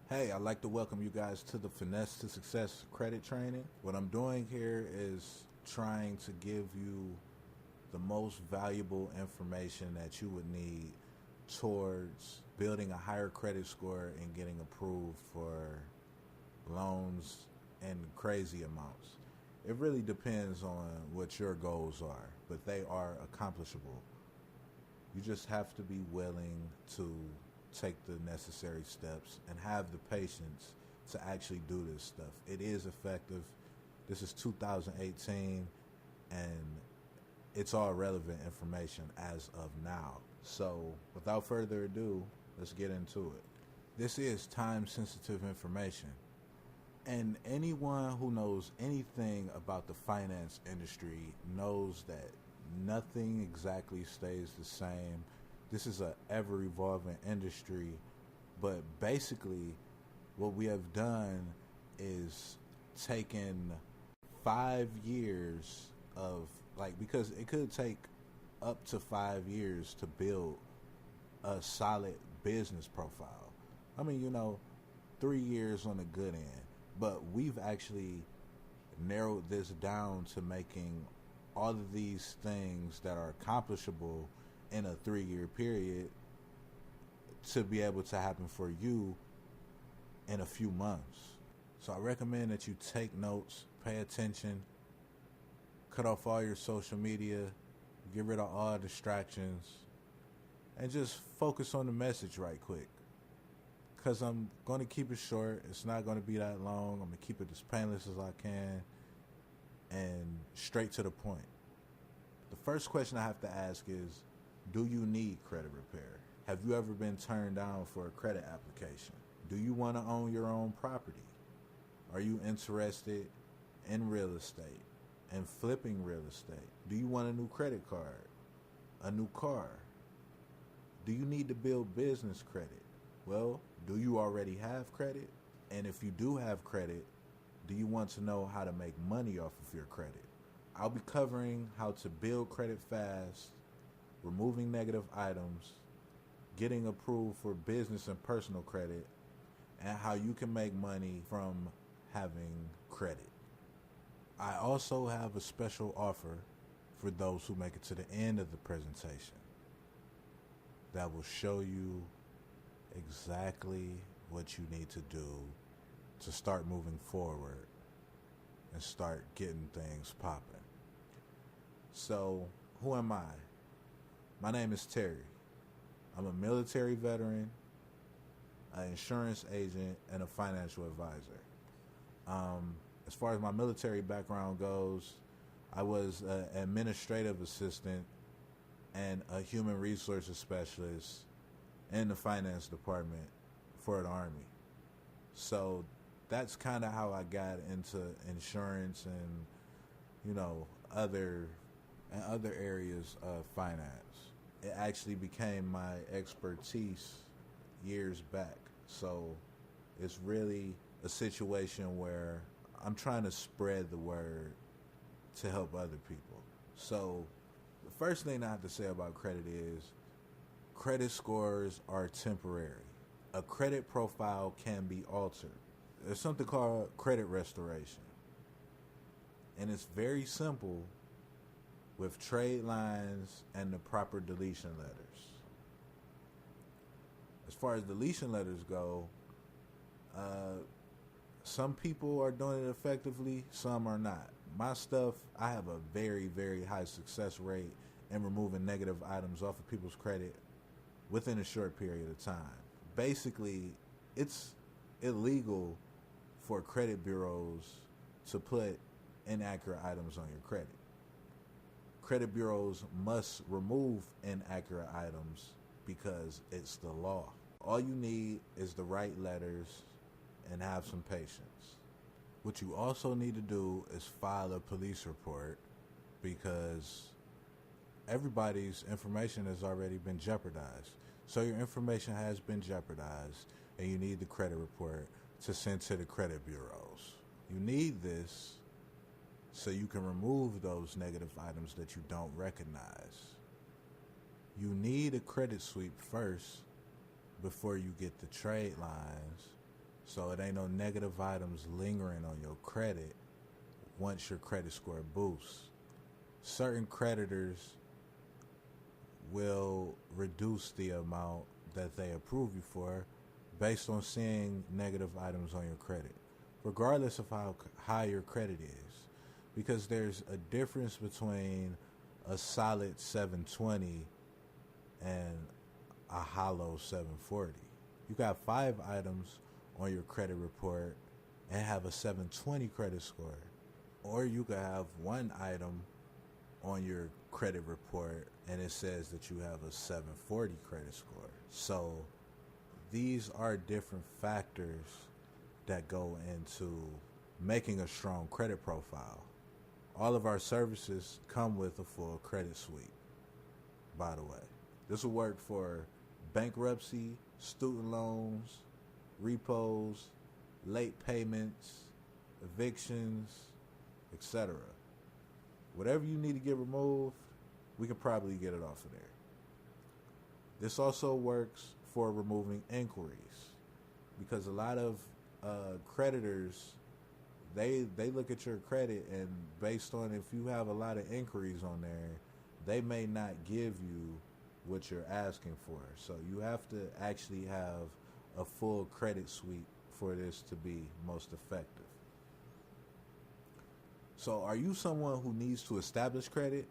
Hey, I'd like to welcome you guys to the Finesse to Success credit training. What I'm doing here is trying to give you the most valuable information that you would need towards building a higher credit score and getting approved for loans in crazy amounts. It really depends on what your goals are, but they are accomplishable. You just have to be willing to take the necessary steps and have the patience to actually do this stuff. It is effective. This is 2018 and it's all relevant information as of now. So without further ado, let's get into it. This is time sensitive information. And anyone who knows anything about the finance industry knows that nothing exactly stays the same. This is a ever evolving industry, but basically what we have done is taken 5 years of because it could take up to 5 years to build a solid business profile. I mean, 3 years on the good end, but we've actually narrowed this down to making all of these things that are accomplishable in a 3 year period to be able to happen for you in a few months. So I recommend that you take notes, pay attention, cut off all your social media, get rid of all distractions, and just focus on the message right quick. Because I'm going to keep it short. It's not going to be that long. I'm going to keep it as painless as I can and straight to the point. The first question I have to ask is, do you need credit repair? Have you ever been turned down for a credit application? Do you want to own your own property? Are you interested in real estate and flipping real estate? Do you want a new credit card? A new car? Do you need to build business credit? Well, do you already have credit? And if you do have credit, do you want to know how to make money off of your credit? I'll be covering how to build credit fast, removing negative items, getting approved for business and personal credit, and how you can make money from having credit. I also have a special offer for those who make it to the end of the presentation that will show you exactly what you need to do to start moving forward and start getting things popping. So, who am I? My name is Terry. I'm a military veteran, an insurance agent, and a financial advisor. As far as my military background goes, I was an administrative assistant and a human resources specialist in the finance department for the Army. So that's kind of how I got into insurance and other areas of finance. It actually became my expertise years back. So it's really a situation where I'm trying to spread the word to help other people. So the first thing I have to say about credit is credit scores are temporary. A credit profile can be altered. There's something called credit restoration. And it's very simple with trade lines and the proper deletion letters. As far as deletion letters go, some people are doing it effectively, some are not. My stuff, I have a very, very high success rate in removing negative items off of people's credit within a short period of time. Basically, it's illegal for credit bureaus to put inaccurate items on your credit. Credit bureaus must remove inaccurate items because it's the law. All you need is the right letters and have some patience. What you also need to do is file a police report because everybody's information has already been jeopardized. So your information has been jeopardized and you need the credit report to send to the credit bureaus. You need this so you can remove those negative items that you don't recognize. You need a credit sweep first before you get the trade lines So it ain't no negative items lingering on your credit once your credit score boosts. Certain creditors will reduce the amount that they approve you for based on seeing negative items on your credit, regardless of how high your credit is. Because there's a difference between a solid 720 and a hollow 740. You got 5 items on your credit report and have a 720 credit score. Or you could have 1 item on your credit report and it says that you have a 740 credit score. So these are different factors that go into making a strong credit profile. All of our services come with a full credit suite, by the way. This will work for bankruptcy, student loans, repos, late payments, evictions, etc. Whatever you need to get removed, we can probably get it off of there. This also works for removing inquiries, because a lot of creditors, they look at your credit, and based on if you have a lot of inquiries on there, they may not give you what you're asking for. So you have to actually have a full credit suite for this to be most effective. So are you someone who needs to establish credit?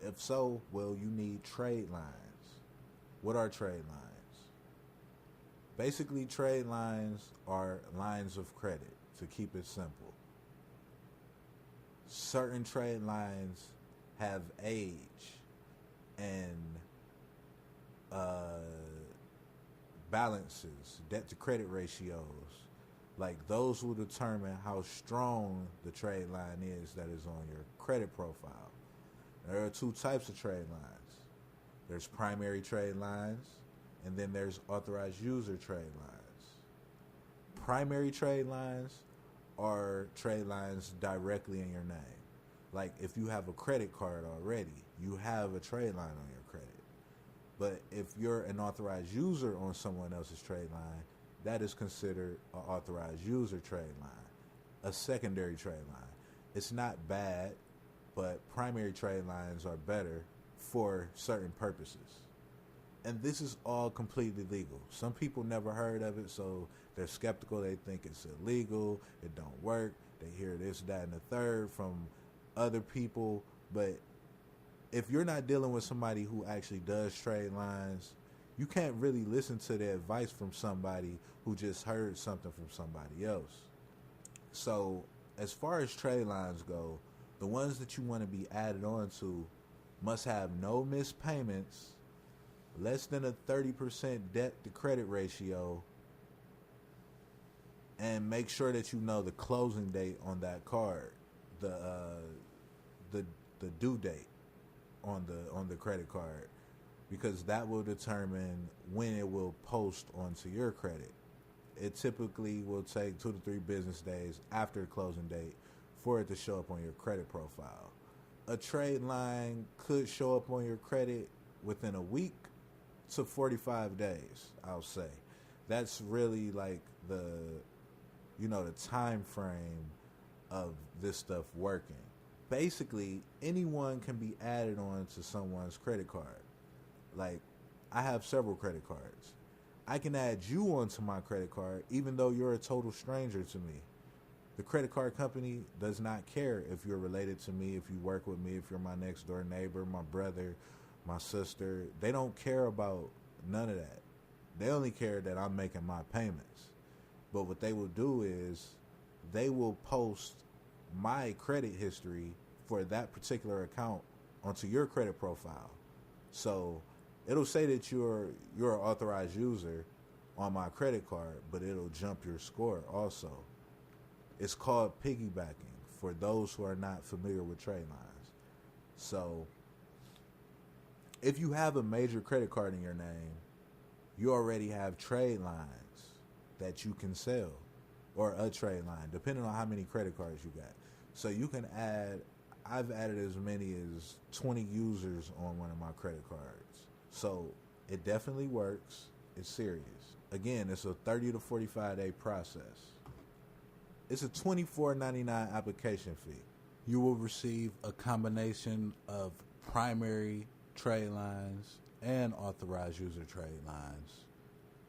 If so, well, you need trade lines. What are trade lines? Basically, trade lines are lines of credit, to keep it simple. Certain trade lines have age and balances, debt to credit ratios. Like, those will determine how strong the trade line is that is on your credit profile. There are 2 types of trade lines. There's primary trade lines, and then there's authorized user trade lines. Primary trade lines are trade lines directly in your name. Like, if you have a credit card already, you have a trade line on your credit. But if you're an authorized user on someone else's trade line, that is considered an authorized user trade line, a secondary trade line. It's not bad, but primary trade lines are better for certain purposes. And this is all completely legal. Some people never heard of it, so they're skeptical. They think it's illegal, it don't work. They hear this, that, and the third from other people. But if you're not dealing with somebody who actually does trade lines, you can't really listen to the advice from somebody who just heard something from somebody else. So as far as trade lines go, the ones that you want to be added on to must have no missed payments, less than a 30% debt to credit ratio, and make sure that you know the closing date on that card, the due date on the credit card, because that will determine when it will post onto your credit. It typically will take 2 to 3 business days after the closing date for it to show up on your credit profile. A trade line could show up on your credit within a week to 45 days, I'll say. That's really like the time frame of this stuff working. Basically, anyone can be added on to someone's credit card. Like, I have several credit cards. I can add you onto my credit card even though you're a total stranger to me. The credit card company does not care if you're related to me, if you work with me, if you're my next door neighbor, my brother, my sister. They don't care about none of that. They only care that I'm making my payments. But what they will do is they will post my credit history for that particular account onto your credit profile. So it'll say that you're an authorized user on my credit card, but it'll jump your score also. It's called piggybacking for those who are not familiar with trade lines. So if you have a major credit card in your name, you already have trade lines that you can sell, or a trade line, depending on how many credit cards you got. So you can I've added as many as 20 users on one of my credit cards. So it definitely works. It's serious. Again, it's a 30 to 45 day process. It's a $24.99 application fee. You will receive a combination of primary trade lines and authorized user trade lines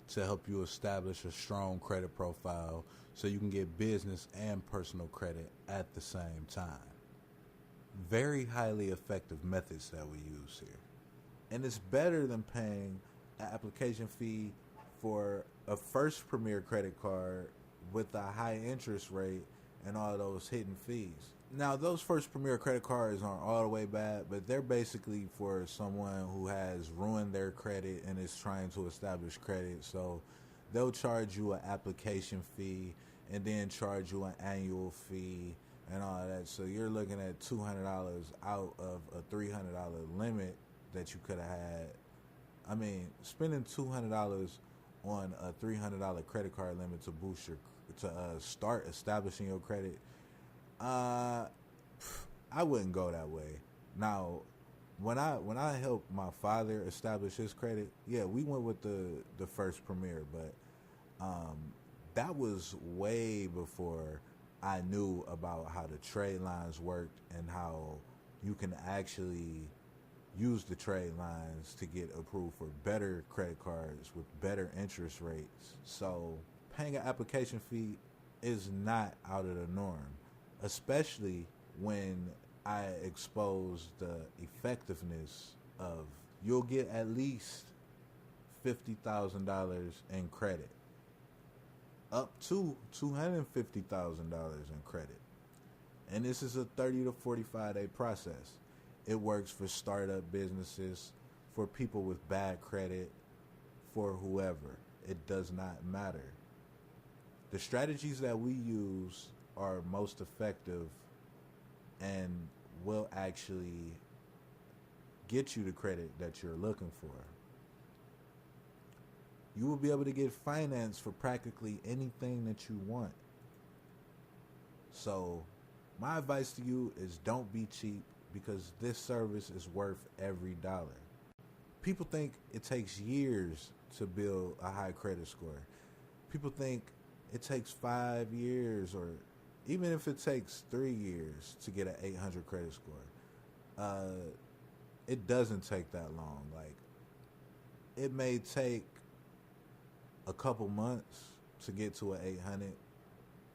to help you establish a strong credit profile so you can get business and personal credit at the same time. Very highly effective methods that we use here. And it's better than paying an application fee for a First Premier credit card with a high interest rate and all those hidden fees. Now, those First Premier credit cards aren't all the way bad, but they're basically for someone who has ruined their credit and is trying to establish credit. So they'll charge you an application fee and then charge you an annual fee and all of that. So you're looking at $200 out of a $300 limit that you could have had. I mean, spending $200 on a $300 credit card limit to boost start establishing your credit, I wouldn't go that way. Now, when I helped my father establish his credit, yeah, we went with the First Premier, but that was way before I knew about how the trade lines worked and how you can actually use the trade lines to get approved for better credit cards with better interest rates. So paying an application fee is not out of the norm, especially when I expose the effectiveness of you'll get at least $50,000 in credit, up to $250,000 in credit. And this is a 30 to 45 day process. It works for startup businesses, for people with bad credit, for whoever. It does not matter. The strategies that we use are most effective and will actually get you the credit that you're looking for. You will be able to get finance for practically anything that you want. So my advice to you is don't be cheap, because this service is worth every dollar. People think it takes years to build a high credit score. People think it takes 5 years, or even if it takes 3 years to get an 800 credit score. It doesn't take that long. Like, it may take a couple months to get to an 800,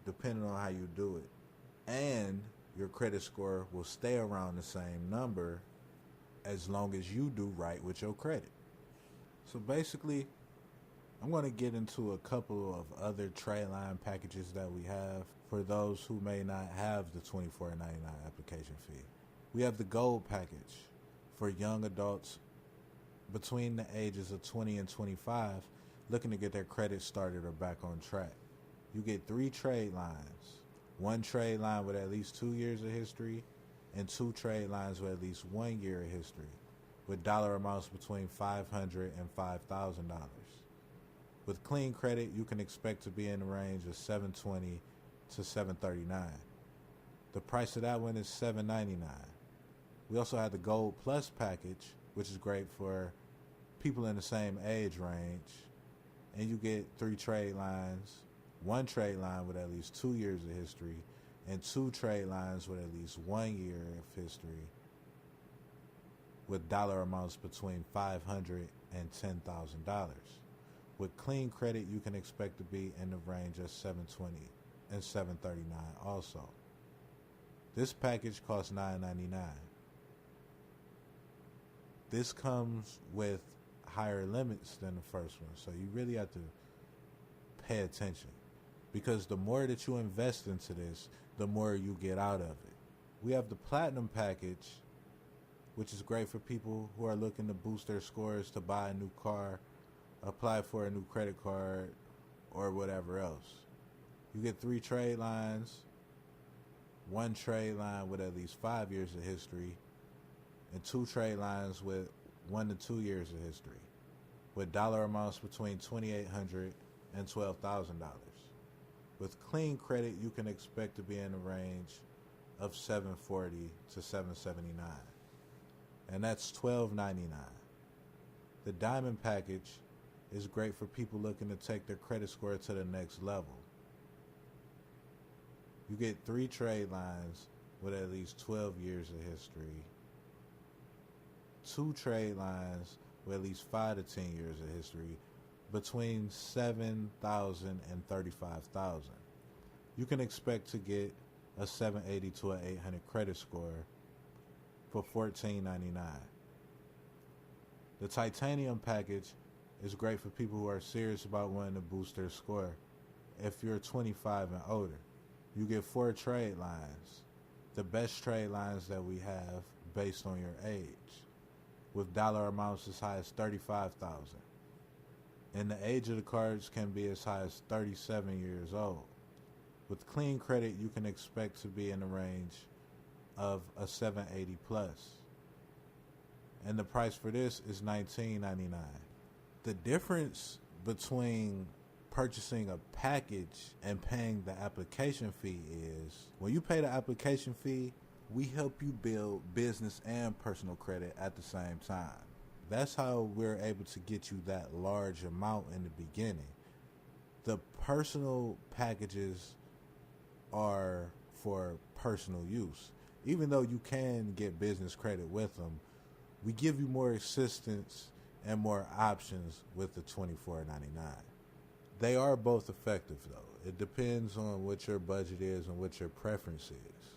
depending on how you do it. And your credit score will stay around the same number as long as you do right with your credit. So basically, I'm going to get into a couple of other trade line packages that we have for those who may not have the $24.99 application fee. We have the Gold package for young adults between the ages of 20 and 25 looking to get their credit started or back on track. You get 3 trade lines. 1 trade line with at least 2 years of history, and 2 trade lines with at least 1 year of history, with dollar amounts between $500 and $5,000. With clean credit, you can expect to be in the range of $720 to $739. The price of that one is $799. We also have the Gold Plus package, which is great for people in the same age range, and you get 3 trade lines. 1 trade line with at least 2 years of history, and 2 trade lines with at least 1 year of history, with dollar amounts between $500 and $10,000. With clean credit, you can expect to be in the range of $720 and $739 also. This package costs $999. This comes with higher limits than the first one, so you really have to pay attention, because the more that you invest into this, the more you get out of it. We have the Platinum package, which is great for people who are looking to boost their scores to buy a new car, apply for a new credit card, or whatever else. You get 3 trade lines, 1 trade line with at least 5 years of history, and 2 trade lines with 1 to 2 years of history, with dollar amounts between $2,800 and $12,000. With clean credit, you can expect to be in the range of $740 to $779, and that's $12.99. The Diamond package is great for people looking to take their credit score to the next level. You get 3 trade lines with at least 12 years of history, 2 trade lines with at least 5 to 10 years of history, between 7,000 and 35,000. You can expect to get a 780 to an 800 credit score for $14.99. The titanium package is great for people who are serious about wanting to boost their score. If you're 25 and older, you get 4 trade lines, the best trade lines that we have based on your age, with dollar amounts as high as $35,000. And the age of the cards can be as high as 37 years old. With clean credit, you can expect to be in the range of a 780 plus. And the price for this is $19.99. The difference between purchasing a package and paying the application fee is, when you pay the application fee, we help you build business and personal credit at the same time. That's how we're able to get you that large amount in the beginning. The personal packages are for personal use. Even though you can get business credit with them, we give you more assistance and more options with the $24.99. They are both effective though. It depends on what your budget is and what your preference is.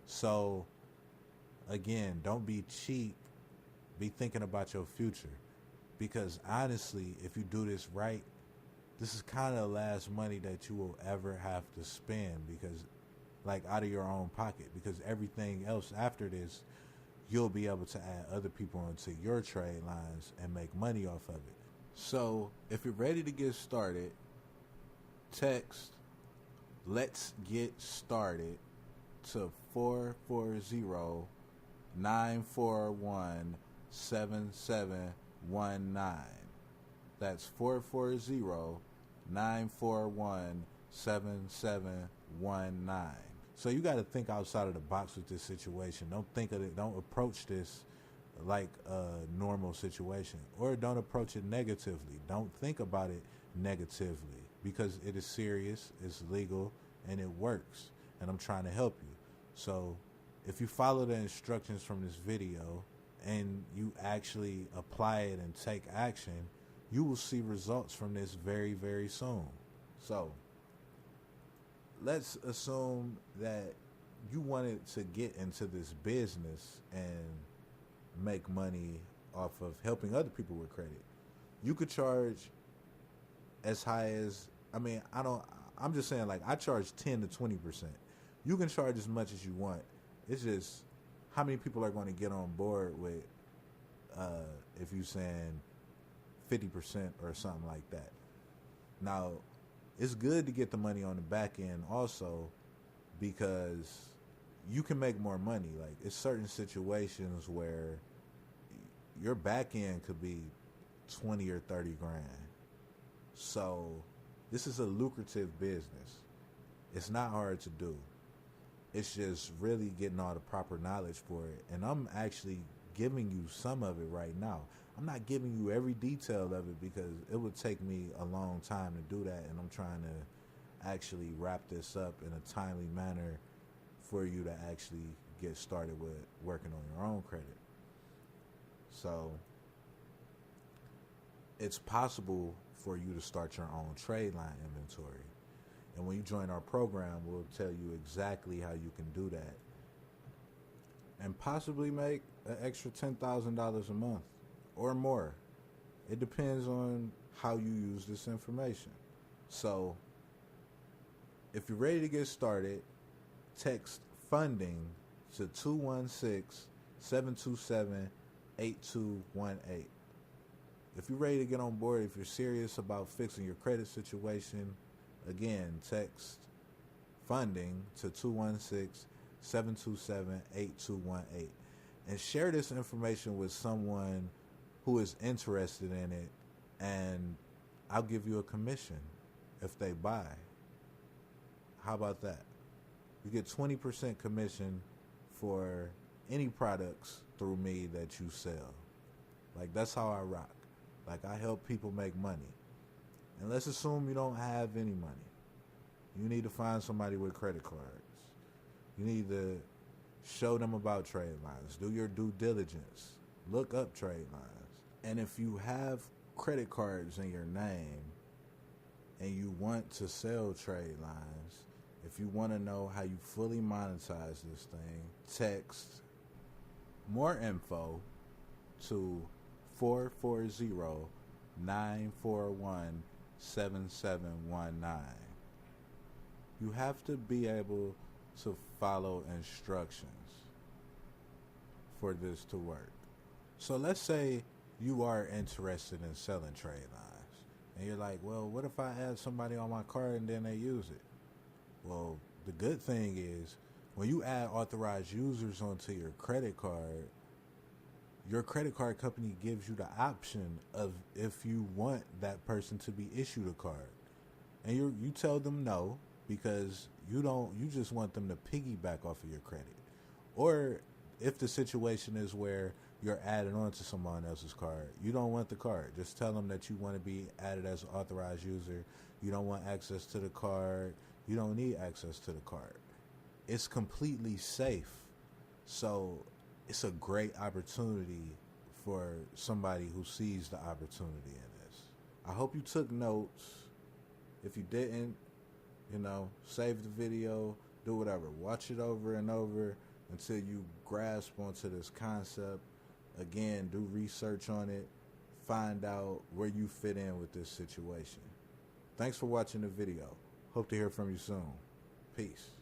So again, don't be cheap. Be thinking about your future. Because honestly, if you do this right, this is kind of the last money that you will ever have to spend, because like out of your own pocket, because everything else after this, you'll be able to add other people into your trade lines and make money off of it. So if you're ready to get started, text "Let's Get Started" to 440-941-7719. That's 440-941-7719. So you got to think outside of the box with this situation. Don't think of it. Don't approach this like a normal situation, or don't approach it negatively. Don't think about it negatively, because it is serious, it's legal, and it works. And I'm trying to help you. So if you follow the instructions from this video and you actually apply it and take action, you will see results from this very, very soon. So let's assume that you wanted to get into this business and make money off of helping other people with credit. You could charge as high as, I'm just saying, like, I charge 10 to 20%. You can charge as much as you want. It's just how many people are going to get on board with if you saying 50% or something like that. Now, it's good to get the money on the back end also, because you can make more money. Like, it's certain situations where your back end could be 20 or 30 grand. So this is a lucrative business. It's not hard to do. It's just really getting all the proper knowledge for it. And I'm actually giving you some of it right now. I'm not giving you every detail of it because it would take me a long time to do that, and I'm trying to actually wrap this up in a timely manner for you to actually get started with working on your own credit. So it's possible for you to start your own trade line inventory. And when you join our program, we'll tell you exactly how you can do that and possibly make an extra $10,000 a month or more. It depends on how you use this information. So if you're ready to get started, text funding to 216-727-8218. If you're ready to get on board, if you're serious about fixing your credit situation, again, text funding to 216-727-8218 and share this information with someone who is interested in it, and I'll give you a commission if they buy. How about that? You get 20% commission for any products through me that you sell. Like, that's how I rock. Like, I help people make money. And let's assume you don't have any money. You need to find somebody with credit cards. You need to show them about trade lines. Do your due diligence. Look up trade lines. And if you have credit cards in your name and you want to sell trade lines, if you want to know how you fully monetize this thing, text more info to 440-941-7719. You have to be able to follow instructions for this to work. So let's say you are interested in selling trade lines, and you're like, well, what if I add somebody on my card and then they use it? Well, the good thing is when you add authorized users onto your credit card company gives you the option of if you want that person to be issued a card. And you tell them no, because you just want them to piggyback off of your credit. Or if the situation is where you're added on to someone else's card, you don't want the card. Just tell them that you want to be added as an authorized user. You don't want access to the card. You don't need access to the card. It's completely safe. So it's a great opportunity for somebody who sees the opportunity in this. I hope you took notes. If you didn't, save the video, do whatever. Watch it over and over until you grasp onto this concept. Again, do research on it. Find out where you fit in with this situation. Thanks for watching the video. Hope to hear from you soon. Peace.